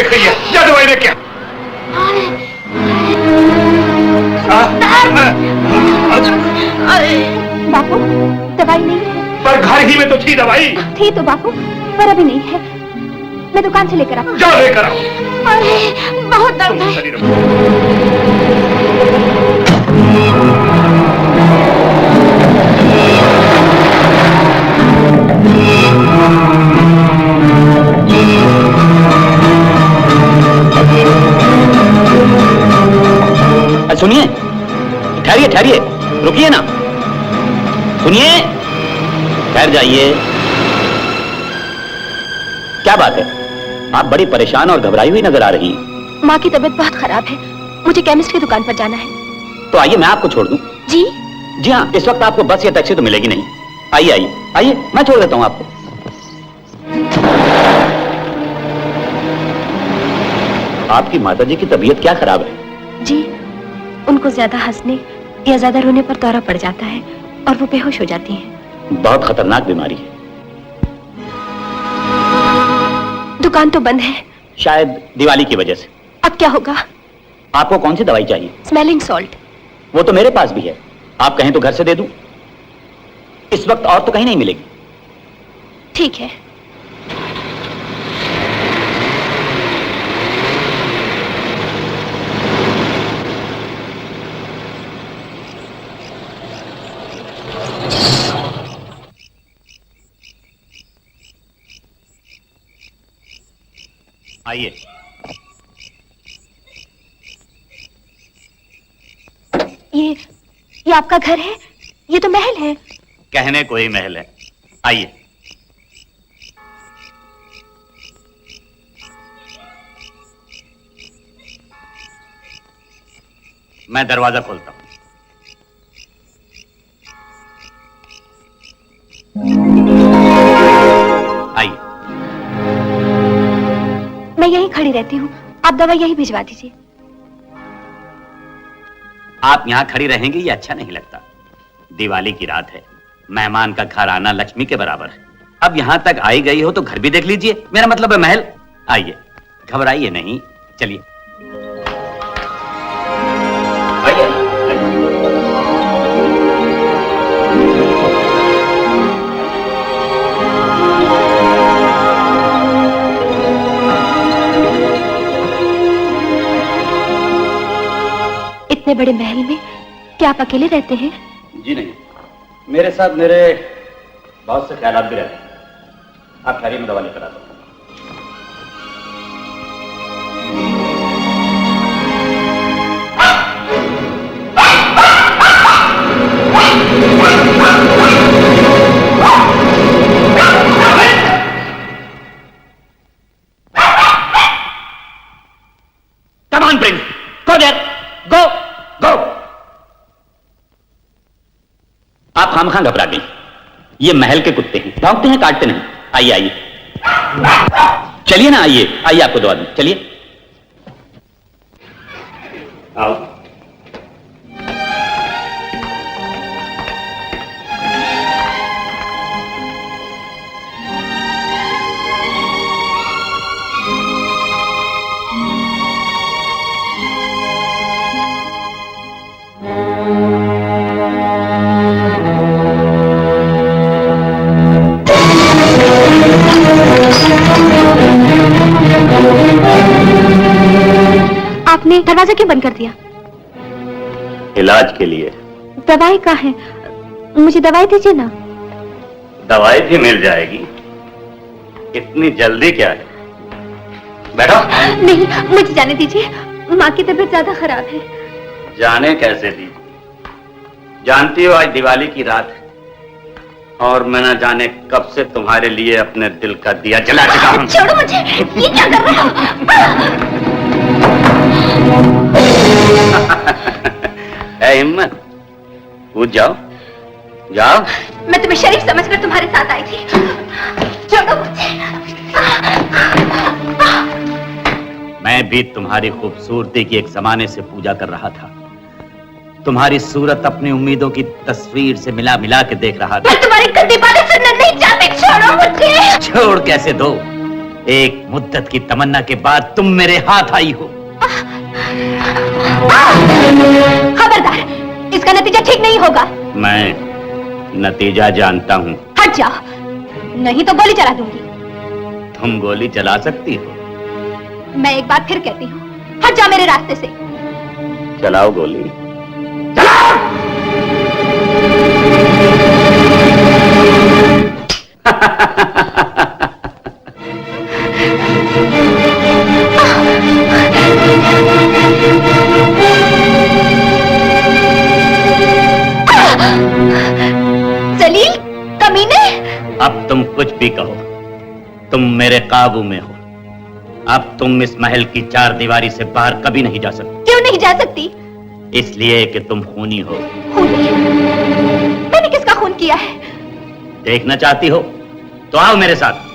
देख रही है? जा दवाई लेके आ। बापू दवाई नहीं है। पर घर ही में तो थी दवाई। थी तो बापू, पर अभी नहीं है। मैं दुकान से लेकर आऊं। जाओ लेकर आओ। अरे बहुत दर्द है। सुनिए, ठहरिए ठहरिए, रुकिए ना, सुनिए, ठहर जाइए। क्या बात है, आप बड़ी परेशान और घबराई हुई नजर आ रही हैं। माँ की तबीयत बहुत खराब है, मुझे केमिस्ट की दुकान पर जाना है। तो आइए मैं आपको छोड़ दूं। जी जी हाँ, इस वक्त आपको बस या टैक्सी तो मिलेगी नहीं। आइए आइए आइए, मैं छोड़ देता हूं आपको। आपकी माताजी की तबीयत क्या खराब है? जी, उनको ज्यादा हंसने या ज्यादा रोने पर दौरा पड़ जाता है और वो बेहोश हो जाती हैं। बहुत खतरनाक बीमारी है। दुकान तो बंद है। शायद दिवाली की वजह से। अब क्या होगा? आपको कौन सी दवाई चाहिए? Smelling salt. वो तो मेरे पास भी है, आप कहें तो घर से दे दूं। इस वक्त और तो कहीं नहीं मिलेगी। ठीक है। आइए। ये आपका घर है? ये तो महल है। कहने को ही महल है। आइए। मैं दरवाजा खोलता हूं। आइए। मैं यहीं खड़ी रहती हूँ, आप दवा यहीं भिजवा दीजिए। आप यहां खड़ी रहेंगी ये अच्छा नहीं लगता। दिवाली की रात है, मेहमान का घर आना लक्ष्मी के बराबर है। अब यहां तक आई गई हो तो घर भी देख लीजिए, मेरा मतलब है महल। आइए, घबराइए नहीं, चलिए। आइए। इतने बड़े महल में क्या आप अकेले रहते हैं? जी नहीं, मेरे साथ मेरे बहुत से ख्यालात भी रहते हैं। आप ठहरिए, मैं दवा लेकर आता हूं। Come on, Prince. Go there. Go. Go. आप खामखा घबरा गई। ये महल के कुत्ते हैं, भौंकते हैं, काटते नहीं। आइए आइए, चलिए ना, आइए आइए, आपको दवा दूं, चलिए। आओ। आपने दरवाजा क्यों बंद कर दिया? इलाज के लिए। दवाई कहाँ है? मुझे दवाई दीजिए ना। दवाई भी मिल जाएगी, इतनी जल्दी क्या है? बैठो। नहीं, मुझे जाने दीजिए, माँ की तबीयत ज्यादा खराब है। जाने कैसे दी? जानती हो आज दिवाली की रात है और मैं न जाने कब से तुम्हारे लिए अपने दिल का दिया जला चुका हूं। छोड़ो मुझे, ये क्या कर रहे हो? है हिम्मत, कूद जाओ, जाओ। मैं तुम्हें शरीफ समझकर तुम्हारे साथ आई थी। छोड़ो मुझे। मैं भी तुम्हारी खूबसूरती की एक जमाने से पूजा कर रहा था। तुम्हारी सूरत अपनी उम्मीदों की तस्वीर से मिला मिला के देख रहा था। मैं तुम्हारी गंदी बातें सुनना नहीं चाहती, छोड़ो मुझे। छोड़ कैसे दो? एक मुद्दत की तमन्ना के बाद तुम मेरे हाथ आई हो। खबरदार, इसका नतीजा ठीक नहीं होगा। मैं नतीजा जानता हूँ। हट जाओ, नहीं तो गोली चला दूंगी। तुम गोली चला सकती हो। मैं एक बार फिर कहती हूँ, हट जाओ मेरे रास्ते से। चलाओ गोली। जलील, कमीने। अब तुम कुछ भी कहो, तुम मेरे काबू में हो। अब तुम इस महल की चार दीवारी से बाहर कभी नहीं जा सकती। क्यों नहीं जा सकती? इसलिए कि तुम खूनी हो। खूनी? मैंने किसका खून किया है? देखना चाहती हो तो आओ मेरे साथ।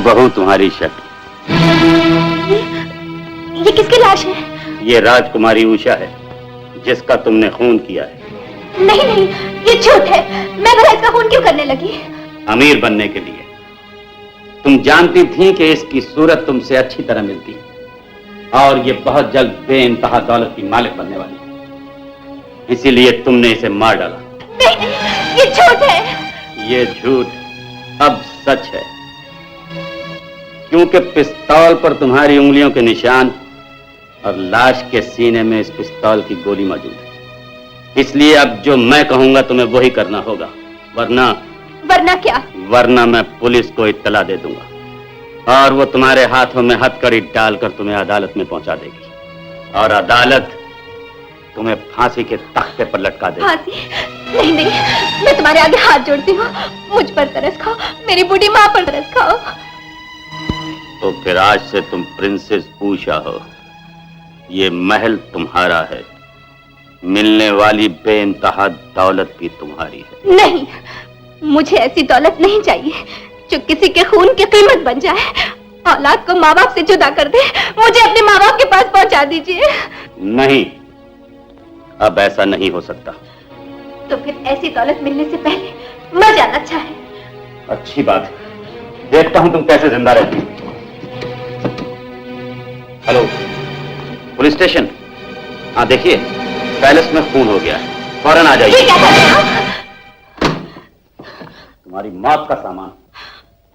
बहू तुम्हारी शक्ल। ये किसकी लाश है? ये राजकुमारी उषा है, जिसका तुमने खून किया है। नहीं नहीं, ये झूठ है। मैं भला इसका खून क्यों करने लगी? अमीर बनने के लिए। तुम जानती थी कि इसकी सूरत तुमसे अच्छी तरह मिलती है और ये बहुत जल्द बेइंतहा दौलत की मालिक बनने वाली है, इसीलिए तुमने इसे मार डाला। नहीं नहीं, ये झूठ है। ये झूठ अब सच है, क्योंकि पिस्तौल पर तुम्हारी उंगलियों के निशान और लाश के सीने में इस पिस्तौल की गोली मौजूद है। इसलिए अब जो मैं कहूंगा तुम्हें वही करना होगा, वरना क्या? वरना मैं पुलिस को इत्तला दे दूंगा और वो तुम्हारे हाथों में हथकड़ी डालकर तुम्हें अदालत में पहुंचा देगी और अदालत तुम्हें फांसी के तख्ते पर लटका देगी। फांसी? नहीं नहीं, मैं तुम्हारे आगे हाथ जोड़ती हूँ, मुझ पर तरस खाओ, मेरी बूढ़ी माँ पर तरस खाओ। तो फिर आज से तुम प्रिंसेस उषा हो। ये महल तुम्हारा है, मिलने वाली बेइंतहा दौलत भी तुम्हारी है। नहीं, मुझे ऐसी दौलत नहीं चाहिए जो किसी के खून की कीमत बन जाए। औलाद को माँ बाप से जुदा कर दे। मुझे अपने माँ बाप के पास पहुंचा दीजिए। नहीं, अब ऐसा नहीं हो सकता। तो फिर ऐसी दौलत मिलने से पहले मर जाना अच्छा है। अच्छी बात है, देखता हूं तुम कैसे जिंदा रहती हो। Hello, police station. हाँ देखिए, पैलेस में खून हो गया है, फौरन आ जाइए। क्या कर रहे हैं आप? तुम्हारी मौत का सामान।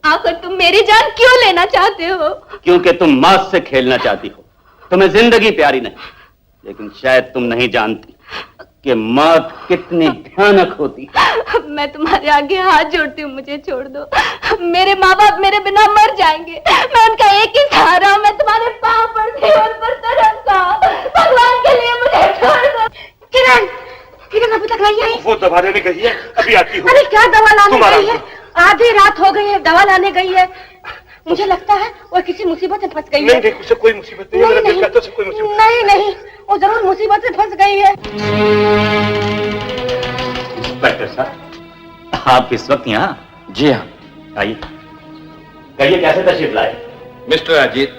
आखिर तुम मेरी जान क्यों लेना चाहते हो? क्योंकि तुम मौत से खेलना चाहती हो। तुम्हें जिंदगी प्यारी नहीं, लेकिन शायद तुम नहीं जानती कि मौत कितनी भयानक होती है। मैं तुम्हारे आगे हाथ जोड़ती हूँ, मुझे छोड़ दो। मेरे माँ बाप मेरे बिना मर जाएंगे। मैं उनका एक ही सहारा हूँ। मैं तुम्हारे पाँव पड़ती हूँ, उन पर तरसता हूँ। भगवान के लिए मुझे छोड़ दो। किरण, किरण अभी तक नहीं आई? वो दवा लेने गई है, अभी आती हूँ। अरे क्या दवा लाने तुम्हारा गई है? आधी रात हो गई है, दवा लाने गई है। मुझे लगता है वो किसी मुसीबत में फंस गई है। नहीं, उसे कोई मुसीबत नहीं है। नहीं, तो कोई मुसीबत नहीं नहीं, वो जरूर मुसीबत में फंस गई है। इंस्पेक्टर साहब, आप इस वक्त यहाँ? जी हाँ। आइए, कहिए कैसे तशरीफ लाए? मिस्टर अजीत,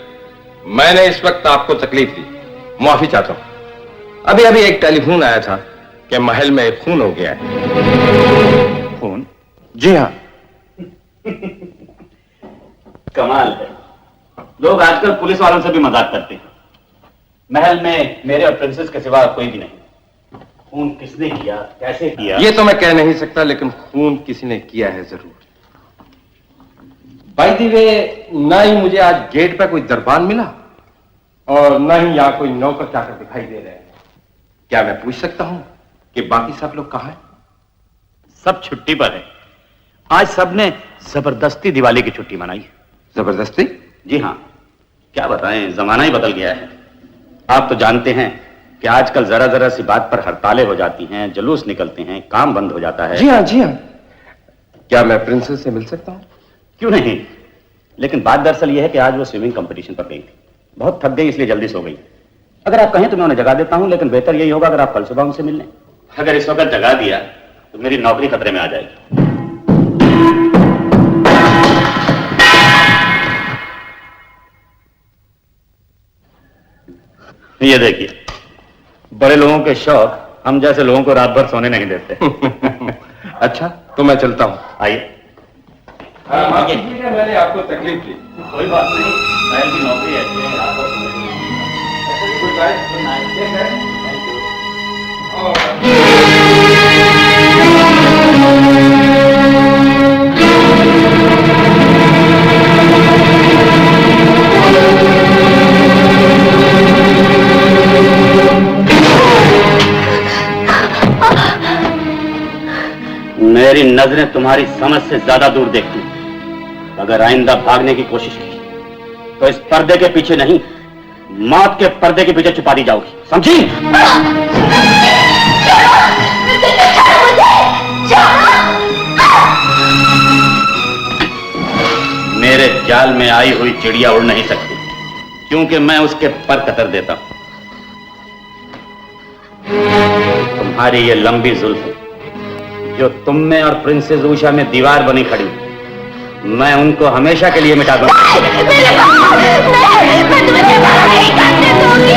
मैंने इस वक्त आपको तकलीफ दी, माफी चाहता हूँ। अभी अभी एक टेलीफोन आया था कि महल में खून हो गया है। खून? जी हाँ। कमाल है, लोग आजकल पुलिस वालों से भी मजाक करते हैं। महल में मेरे और प्रिंसेस के सिवा कोई भी नहीं। खून किसने किया, कैसे किया? ये तो मैं कह नहीं सकता, लेकिन खून किसी ने किया है जरूर। बाय द वे, ना ही मुझे आज गेट पर कोई दरबान मिला और ना ही यहाँ कोई नौकर चाकर दिखाई दे रहे हैं। क्या मैं पूछ सकता हूँ कि बाकी सब लोग कहाँ हैं? सब छुट्टी पर है। आज सबने जबरदस्ती दिवाली की छुट्टी मनाई है। जबरदस्ती? जी हाँ, क्या बताएं, जमाना ही बदल गया है। आप तो जानते हैं कि आजकल जरा जरा सी बात पर हड़तालें हो जाती हैं, जुलूस निकलते हैं, काम बंद हो जाता है। जी हाँ, जी हाँ। क्या मैं प्रिंसेस से मिल सकता हूँ? क्यों नहीं, लेकिन बात दरअसल यह है कि आज वो स्विमिंग कंपटीशन पर गई थी। बहुत थक गई इसलिए जल्दी सो गई। अगर आप कहें तो मैं उन्हें जगा देता हूं, लेकिन बेहतर यही होगा अगर आप कल सुबह उनसे मिल लें। अगर इस वक्त जगा दिया तो मेरी नौकरी खतरे में आ जाएगी। ये देखिए, बड़े लोगों के शौक हम जैसे लोगों को रात भर सोने नहीं देते। अच्छा, तो मैं चलता हूँ। आइए। मैंने आपको तकलीफ दी। कोई बात नहीं, महल की नौकरी ऐसी है, रात भर सोने नहीं मेरी नजरें तुम्हारी समझ से ज्यादा दूर देखती हैं। अगर आइंदा भागने की कोशिश की तो इस पर्दे के पीछे नहीं, मौत के पर्दे के पीछे छुपा दी जाओगी, समझी? मेरे जाल में आई हुई चिड़िया उड़ नहीं सकती, क्योंकि मैं उसके पर कतर देता हूं। तुम्हारी ये लंबी जुल्फ जो तुम में और प्रिंसेस उषा में दीवार बनी खड़ी, मैं उनको हमेशा के लिए मिटा दूंगा। मैं तुम्हें नहीं करने दूंगी।